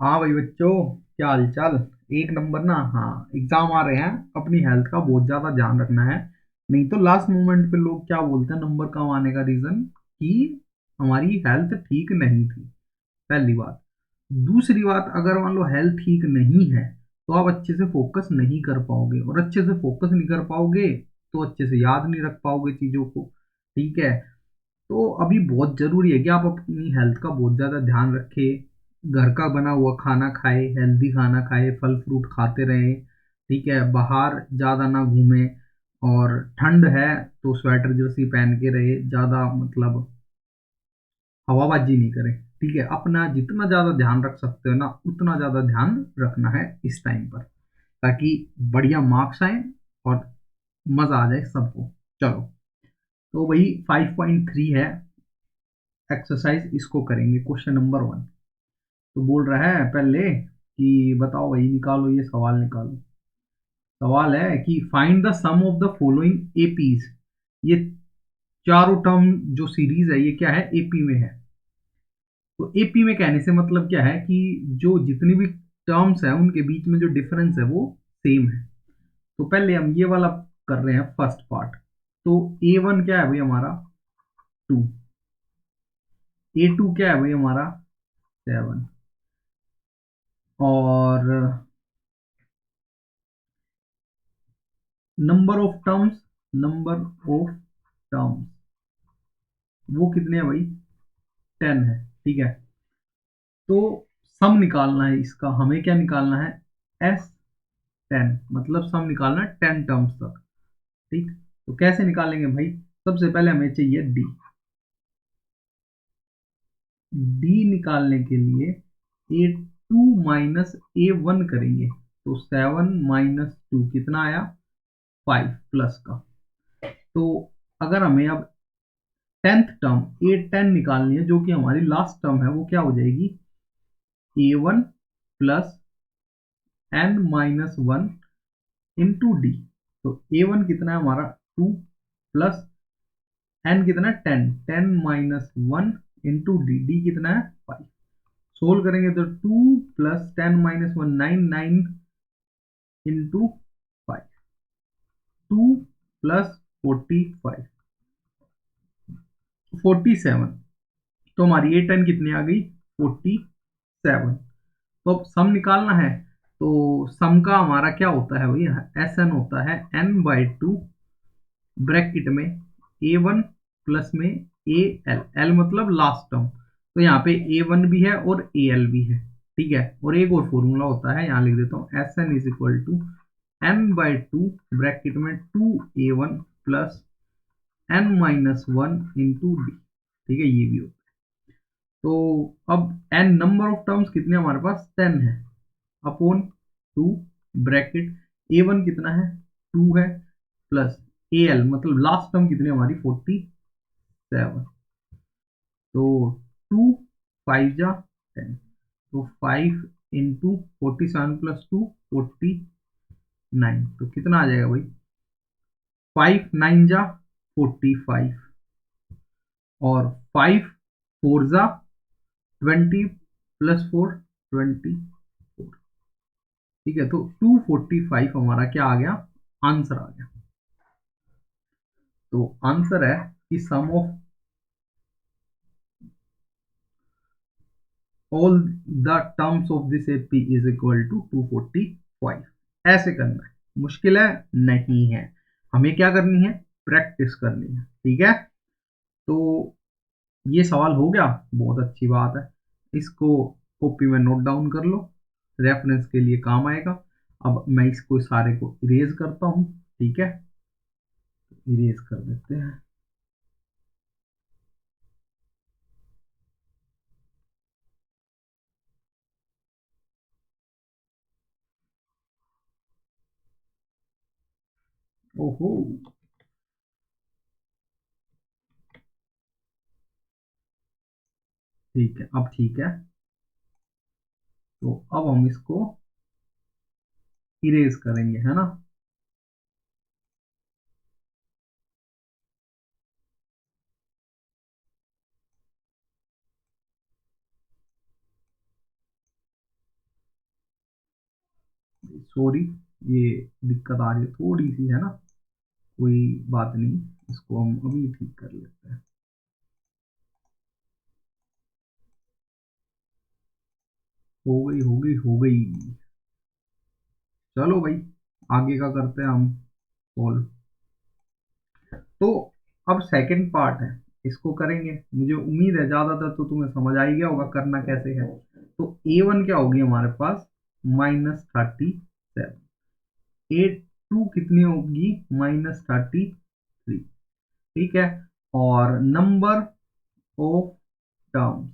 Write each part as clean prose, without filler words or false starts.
हाँ भाई बच्चों, क्या हाल चाल। एक नंबर ना। हाँ, एग्जाम आ रहे हैं, अपनी हेल्थ का बहुत ज्यादा ध्यान रखना है। नहीं तो लास्ट मोमेंट पे लोग क्या बोलते हैं, नंबर कम आने का रीजन कि हमारी हेल्थ ठीक नहीं थी। पहली बात। दूसरी बात, अगर मान लो हेल्थ ठीक नहीं है तो आप अच्छे से फोकस नहीं कर पाओगे, और अच्छे से फोकस नहीं कर पाओगे तो अच्छे से याद नहीं रख पाओगे चीजों को। ठीक है। तो अभी बहुत जरूरी है कि आप अपनी हेल्थ का बहुत ज्यादा ध्यान रखें। घर का बना हुआ खाना खाए, हेल्दी खाना खाए, फल फ्रूट खाते रहें। ठीक है, बाहर ज्यादा ना घूमें। और ठंड है तो स्वेटर जर्सी पहन के रहे, ज्यादा मतलब हवाबाजी नहीं करें। ठीक है, अपना जितना ज्यादा ध्यान रख सकते हो ना उतना ज्यादा ध्यान रखना है इस टाइम पर, ताकि बढ़िया मार्क्स आए और मजा आ जाए सबको। चलो, तो वही 5.3 है एक्सरसाइज, इसको करेंगे। क्वेश्चन नंबर 1 तो बोल रहा है पहले कि बताओ भाई, निकालो ये सवाल निकालो। सवाल है कि find the sum of the following APs. ये चारों टर्म जो सीरीज है ये क्या है, एपी में है। तो एपी में कहने से मतलब क्या है कि जो जितनी भी टर्म्स है उनके बीच में जो डिफरेंस है वो सेम है। तो पहले हम ये वाला कर रहे हैं, फर्स्ट पार्ट। तो A1 क्या है भाई हमारा, 2। A2 क्या है भाई हमारा, 7। और number of terms, number of terms वो कितने हैं भाई, 10 है। ठीक है। तो सम निकालना है इसका, हमें क्या निकालना है, S10, मतलब सम निकालना है 10 टर्म्स तक। ठीक। तो कैसे निकालेंगे भाई, सबसे पहले हमें चाहिए डी। डी निकालने के लिए A2 माइनस A1 करेंगे। तो 7 - 2 कितना आया, 5 प्लस का। तो अगर हमें अब 10th टर्म A10 निकालनी है, जो कि हमारी लास्ट टर्म है, वो क्या हो जाएगी, A1 plus n - 1 into D. तो A1 कितना है हमारा, 2 प्लस n कितना है, 10। 10 - 1 इंटू डी, डी कितना है, 5। सोल्व करेंगे तो 2 प्लस 10 - 1 9, 9 इंटू 5, 2 प्लस 45, 47। तो हमारी A10 कितनी आ गई, 47। तो अब सम निकालना है। तो सम का हमारा क्या होता है भैया, एस एन होता है n/2 ब्रैकेट में A1 प्लस में AL। एल मतलब लास्ट टर्म। तो यहाँ पे A1 भी है और AL भी है। ठीक है, और एक और फॉर्मूला होता है, यहाँ लिख देता हूँ, SN is equal to n/2 bracket में 2A1 plus n - 1 into d. ठीक है, ये भी होता है। तो अब n नंबर ऑफ टर्म्स कितने हमारे पास, 10 है, अपॉन 2 ब्रैकेट A1 कितना है, 2 है, प्लस AL मतलब लास्ट टर्म कितनी हमारी, 47। तो 2 5 जा 10। तो 5 इंटू 47 प्लस 2 49। तो कितना आ जाएगा भाई, 5 9 जा 45, और 5 4 जा 20 प्लस 4 24। ठीक है, तो 245 हमारा क्या आ गया, आंसर आ गया। तो आंसर है कि sum of all the terms of this AP is equal to 245। ऐसे करना है, मुश्किल है नहीं है, हमें क्या करनी है, प्रैक्टिस करनी है। ठीक है। तो ये सवाल हो गया, बहुत अच्छी बात है। इसको कॉपी में नोट डाउन कर लो, रेफरेंस के लिए काम आएगा। अब मैं इसको सारे को इरेज करता हूँ। ठीक है, इरेज कर देते हैं। ओहो, ठीक है, अब ठीक है। तो अब हम इसको इरेज करेंगे, है ना। सॉरी, ये दिक्कत आ रही है थोड़ी सी, है ना, कोई बात नहीं, इसको हम अभी ठीक कर लेते हैं। हो गई हो गई हो गई। चलो भाई, आगे का करते हैं हम सॉल्व। तो अब सेकंड पार्ट है, इसको करेंगे। मुझे उम्मीद है ज्यादातर तो तुम्हें समझ आ ही गया होगा करना कैसे है। तो A1 क्या होगी हमारे पास, -37। A2 कितनी होगी, -33। ठीक है। और नंबर ऑफ टर्म्स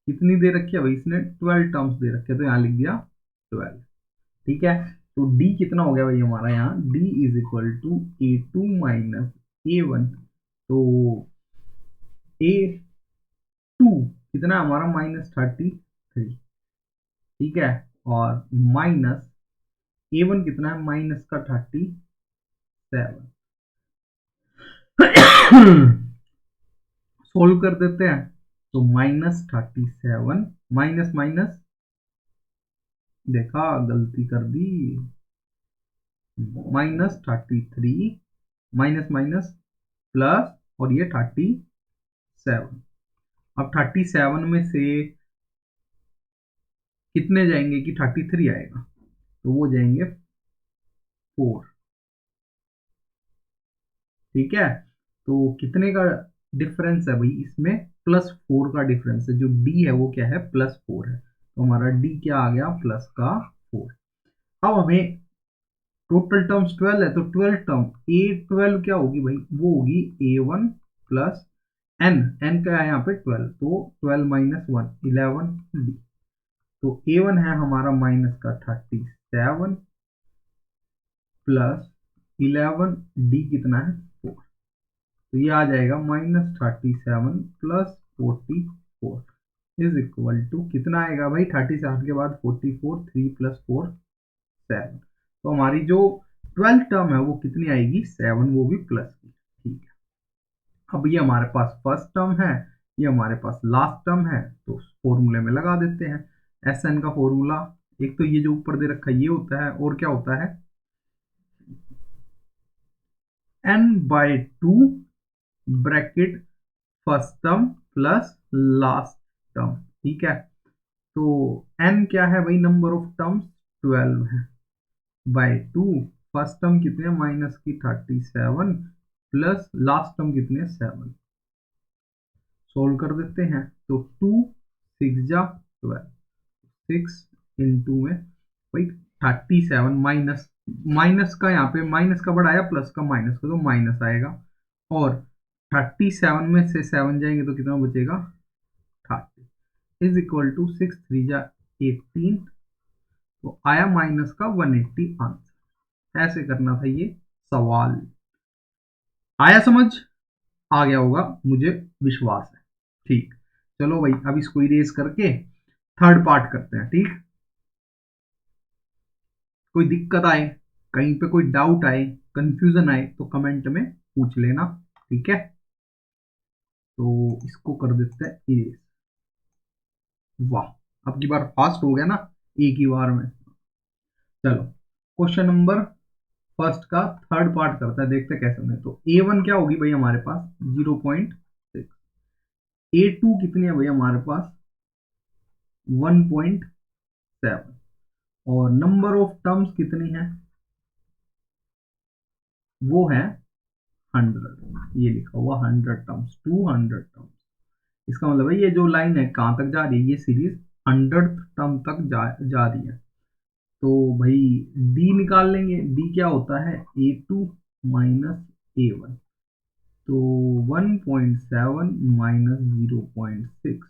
कितनी दे रखी है भाई, इसने 12 टर्म्स दे रखे हैं, तो यहाँ लिख दिया 12। ठीक है। तो D कितना हो गया भाई हमारा, यहाँ D is equal to A2 minus A1। तो A2 कितना है हमारा, -33। ठीक है। और माइनस A1 कितना है, -37। सोल्व कर देते हैं। तो -37 माइनस माइनस, देखा गलती कर दी, -33 माइनस माइनस प्लस, और ये 37। अब 37 में से कितने जाएंगे कि 33 आएगा, तो वो जाएंगे 4। ठीक है। तो कितने का डिफरेंस है भाई इसमें, +4 का डिफरेंस है। जो डी है वो क्या है, +4 है, तो हमारा डी क्या आ गया, +4। अब हमें टोटल टर्म्स 12 है, तो 12 टर्म A12 क्या होगी भाई, वो होगी A1 प्लस एन क्या है यहाँ पे 12, तो 12 माइनस 1 11 डी। तो A1 है हमारा माइनस का 37 प्लस 11 डी कितना है 4। तो ये आ जाएगा -37 प्लस 44 इज इक्वल टू कितना आएगा भाई, 37 के बाद 44, 3 प्लस 4 7। तो हमारी जो 12 टर्म है वो कितनी आएगी, 7, वो भी प्लस की। ठीक है। अब ये हमारे पास फर्स्ट टर्म है, ये हमारे पास लास्ट टर्म है, तो फॉर्मूले में लगा देते हैं। एस एन का फॉर्मूला, एक तो ये जो ऊपर दे रखा है ये होता है, और क्या होता है, n/2 bracket first term plus last term. ठीक है। तो n क्या है भाई, नंबर ऑफ टर्म्स 12 है, बाय 2 फर्स्ट टर्म कितने, माइनस की 37 प्लस लास्ट टर्म कितने, 7। सोल्व कर देते हैं। तो 2 6 जा 12, 6 इंटू में भाई 37 माइनस, माइनस का यहाँ पे माइनस का बढ़ाया, प्लस का माइनस का, तो माइनस आएगा। और 37 में से 7 जाएंगे तो कितना बचेगा, 30 इज इक्वल टू 6 3 जा 18। तो आया माइनस का 180 आंसर। ऐसे करना था ये सवाल। आया समझ, आ गया होगा मुझे विश्वास है। ठीक। चलो भाई, अब इसको इरेज करके थर्ड पार्ट करते हैं। ठीक। कोई दिक्कत आए, कहीं पे कोई डाउट आए, कंफ्यूजन आए, तो कमेंट में पूछ लेना। ठीक है। तो इसको कर देते हैं इरेज। वाह, अब की बार फास्ट हो गया ना, एक ही बार में। चलो, क्वेश्चन नंबर फर्स्ट का थर्ड पार्ट करता है, देखते हैं कैसे होने। तो A1 क्या होगी भाई हमारे पास, 0.6। A2 कितनी है भाई हमारे पास, 1.7। और नंबर ऑफ टर्म्स कितनी है, वो है 100। ये लिखा हुआ 100 टर्म्स, 200 टर्म्स। इसका मतलब है ये जो लाइन है कहाँ तक जा रही है, ये सीरीज 100 टर्म तक जा रही है। तो भाई डी निकाल लेंगे। डी क्या होता है, A2 माइनस A1। तो 1.7 माइनस 0.6,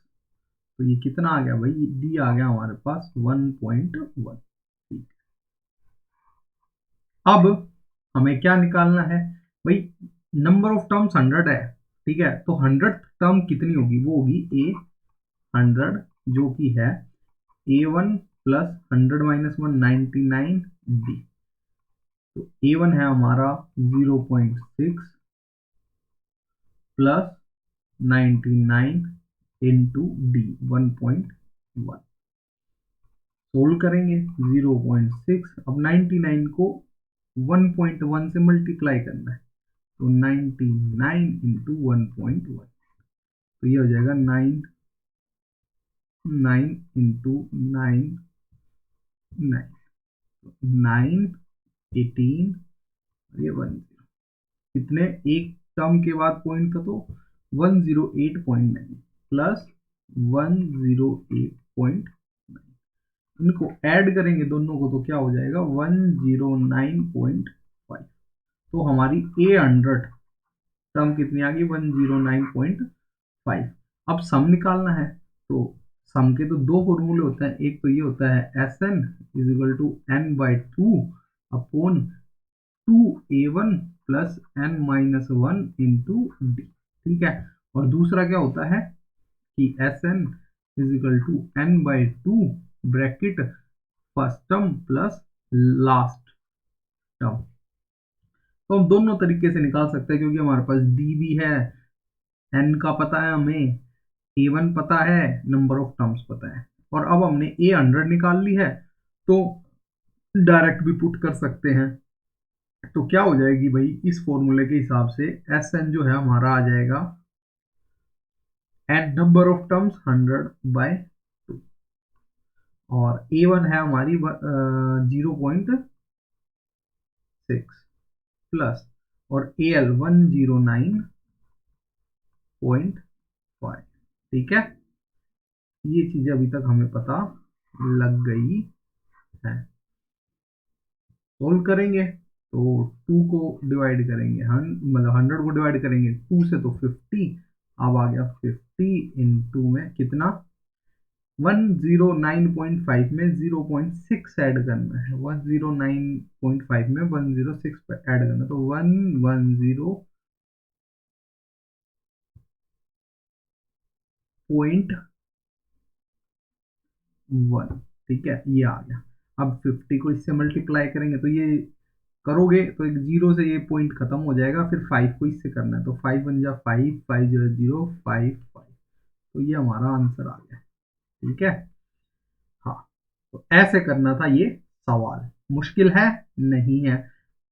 तो ये कितना आ गया भाई, डी आ गया हमारे पास 1.1। ठीक। अब हमें क्या निकालना है भाई, नंबर ऑफ टर्म्स 100 है। ठीक है। तो 100 टर्म कितनी होगी, वो होगी A100, जो कि है A1 प्लस 100 - 1 99 डी। तो A1 है हमारा 0.6 प्लस 99 इंटू डी 1.1। सोल्व करेंगे 0.6। अब 99 को 1.1 से मल्टीप्लाई करना है, तो 99 इंटू 1.1, तो ये हो जाएगा 9 इंटू 9, 18, ये 10, कितने एक टर्म के बाद पॉइंट था, तो 108.9 प्लस 108.9, इनको ऐड करेंगे दोनों को तो क्या हो जाएगा 109.5। तो हमारी 800 सम कितनी आ गई 109.5। अब सम निकालना है, तो सम के तो दो फॉर्मूले होते हैं, एक तो ये होता है S N is equal to n by two upon 2a1 plus n minus one into d, ठीक है। और दूसरा क्या होता है कि S N is equal to n by two bracket first term plus last term. तो हम दोनों तरीके से निकाल सकते हैं, क्योंकि हमारे पास डी भी है, एन का पता है हमें, ए वन पता है, नंबर ऑफ टर्म्स पता है, और अब हमने ए 100 निकाल ली है, तो डायरेक्ट भी पुट कर सकते हैं। तो क्या हो जाएगी भाई, इस फॉर्मूले के हिसाब से एस एन जो है हमारा आ जाएगा एन नंबर ऑफ टर्म्स 100/2, और ए वन है हमारी 0.6 प्लस, और ए एल 109.5, ठीक है। ये चीजें अभी तक हमें पता लग गई है। सोल्व करेंगे तो 2 को डिवाइड करेंगे, मतलब 100 को डिवाइड करेंगे 2 से तो 50, अब आ गया 50 इंटू में कितना 109.5 में 0.6 ऐड करना है, 109.5 में 106 ऐड करना है, तो 110.1, ठीक है, ये आ गया। अब 50 को इससे मल्टीप्लाई करेंगे, तो ये करोगे तो एक जीरो से ये पॉइंट खत्म हो जाएगा, फिर 5 को इससे करना है, तो 5 बन जा 5, 5 0 0 5 5, तो ये हमारा आंसर आ गया, ठीक है। हाँ, तो ऐसे करना था ये सवाल, मुश्किल है नहीं है।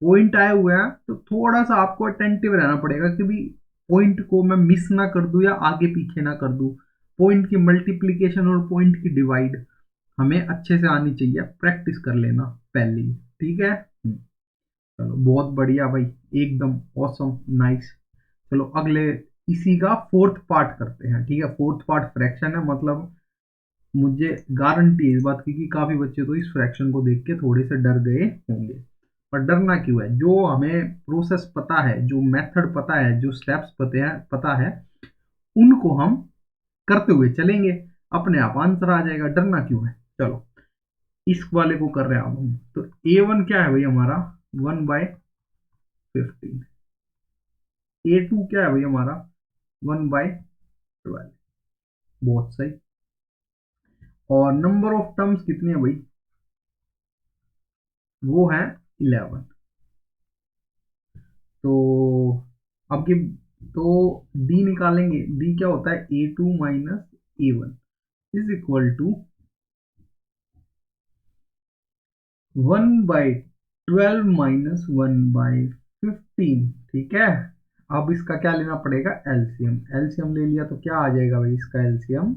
पॉइंट आए हुए हैं तो थोड़ा सा आपको अटेंटिव रहना पड़ेगा, क्योंकि पॉइंट को मैं मिस ना कर दूं या आगे पीछे ना कर दूं। पॉइंट की मल्टीप्लीकेशन और पॉइंट की डिवाइड हमें अच्छे से आनी चाहिए, प्रैक्टिस कर लेना पहले ही, ठीक है। चलो बहुत बढ़िया भाई, एकदम ऑसम नाइस। चलो अगले इसी का फोर्थ पार्ट करते हैं, ठीक है। फोर्थ पार्ट फ्रैक्शन है, मतलब मुझे गारंटी है इस बात की कि काफी बच्चे तो इस फ्रैक्शन को देख के थोड़े से डर गए होंगे। पर डरना क्यों है, जो हमें प्रोसेस पता है, जो मेथड पता है, जो स्टेप्स पता है, उनको हम करते हुए चलेंगे, अपने आप आंसर आ जाएगा, डरना क्यों है। चलो इस वाले को कर रहे हैं अब हम, तो ए वन क्या है भाई हमारा 1/15, ए टू क्या है भाई हमारा 1/12, बहुत सही। और नंबर ऑफ टर्म्स कितनी है भाई, वो है 11। तो अब की तो डी निकालेंगे, डी क्या होता है a two minus a one is equal to 1/12 minus 1/15, ठीक है। अब इसका क्या लेना पड़ेगा एलसीएम, एलसीएम ले लिया तो क्या आ जाएगा भाई इसका एलसीएम,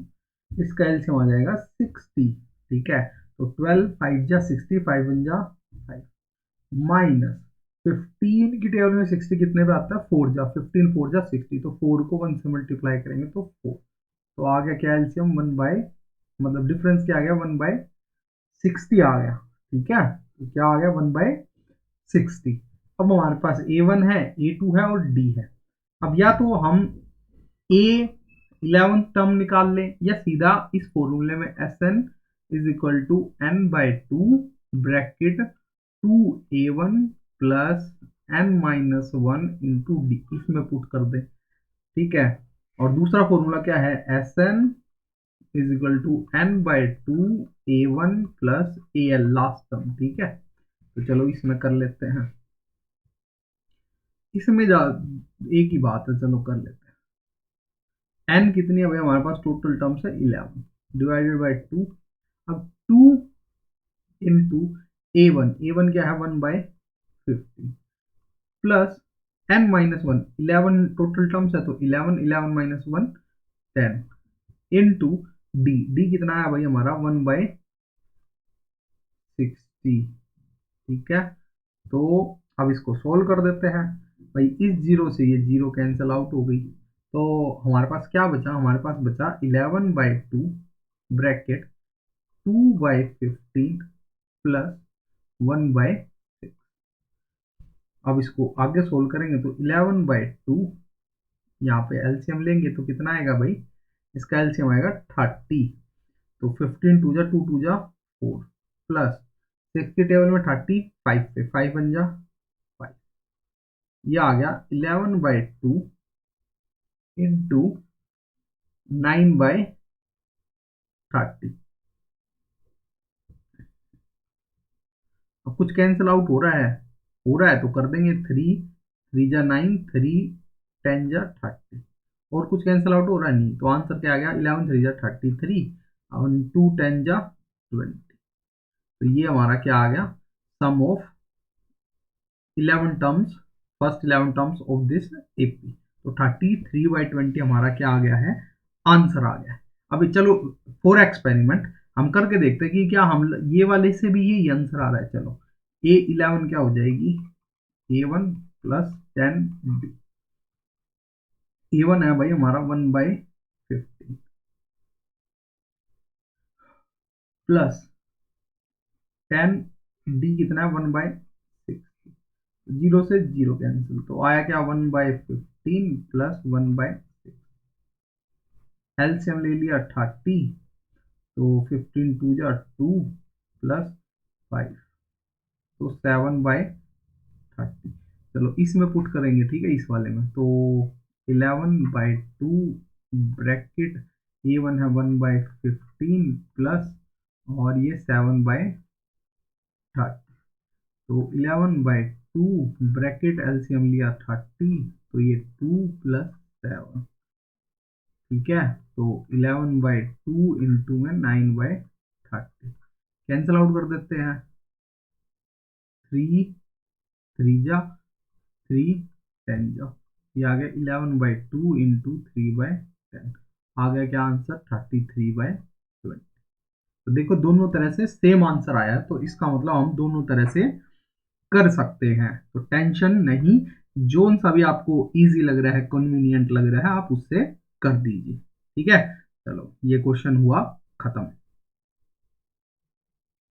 इसका एलसीएम आ जाएगा 60, ठीक है। तो 12 5 जा 60, 5 1 जा 5, माइनस 15 की टेबल में 60 कितने पे आता है 4 जा, 15 4 जा 60, तो 4 को 1 से मल्टीप्लाई करेंगे तो 4, तो आ गया क्या एलसीएम 1 बाय, मतलब डिफरेंस क्या आ गया 1/60 आ गया, ठीक है। तो क्या आ गया 1/60। अब हमारे पास ए वन है, ए टू है और डी है। अब या तो हम ए 11 टर्म निकाल लें, या सीधा इस फॉर्मूले में S N is equal to n by two bracket 2a1 plus n minus one into d, इसमें पुट कर दे, ठीक है। और दूसरा फॉर्मूला क्या है S N is equal to n by two a one plus a l last term, ठीक है। तो चलो इसमें कर लेते हैं, इसमें एक ही बात है, चलो कर लेते हैं। एन कितनी है भाई हमारे पास, टोटल टर्म्स है 11 डिवाइडेड बाई 2। अब 2 इंटू ए वन क्या है 1/50 प्लस n-1 11 टोटल टर्म्स है तो 11 माइनस 1 10 इंटू डी कितना है भाई हमारा 1/60। ठीक है, तो अब इसको सोल्व कर देते हैं भाई। इस जीरो से ये जीरो कैंसिल आउट हो गई, तो हमारे पास क्या बचा, हमारे पास बचा 11/2 ब्रैकेट 2/15 प्लस 1/6। अब इसको आगे सोल्व करेंगे तो 11/2, यहाँ पे एलसीएम लेंगे तो कितना आएगा भाई, इसका एलसीएम आएगा 30। तो 15 टू जा 4 प्लस 6 की टेबल में 30 5 पे 5 बन जा 5, ये आ गया 11/2 इंटू 9/30। अब कुछ कैंसिल आउट हो रहा है तो कर देंगे 3 3 जा 9 3 10 जा 30, और कुछ कैंसिल आउट हो रहा है नहीं, तो आंसर क्या आ गया 11 3 जा 33 और 2 10 जा 20। तो ये हमारा क्या आ गया, sum of 11 terms, first 11 terms of this AP. तो 33/20 हमारा क्या आ गया है, आंसर आ गया है। अभी चलो फॉर एक्सपेरिमेंट हम करके देखते हैं कि क्या हम ये वाले से भी ये आंसर आ रहा है। चलो A11 क्या हो जाएगी, A1 प्लस 10B। A1 है भाई हमारा 1/15 प्लस 10D कितना है 1/6, जीरो से जीरो कैंसिल, तो आया क्या 1/15 प्लस 1/6। एलसीएम ले लिया 30, तो 15 टू जा 2 प्लस 5, तो 7/30। चलो इसमें पुट करेंगे, ठीक है, इस वाले में तो 11/2 ब्रैकेट A1 है 1/15 प्लस और ये 7/30, तो 11/2 ब्रैकेट एलसीएम लिया 30, तो ये 2 प्लस 7। ठीक है, तो 11/2 इंटू में 9/30 कैंसिल आउट कर देते हैं, 3 3 जा 3 10 जा, ये आ गया 11/2 इंटू 3/10, आ गया क्या आंसर 33/20। तो देखो दोनों तरह से सेम आंसर आया है, तो इसका मतलब हम दोनों तरह से कर सकते हैं, तो टेंशन नहीं, जोन सा भी आपको इजी लग रहा है, कन्वीनियंट लग रहा है, आप उससे कर दीजिए। ठीक है, चलो ये क्वेश्चन हुआ खत्म।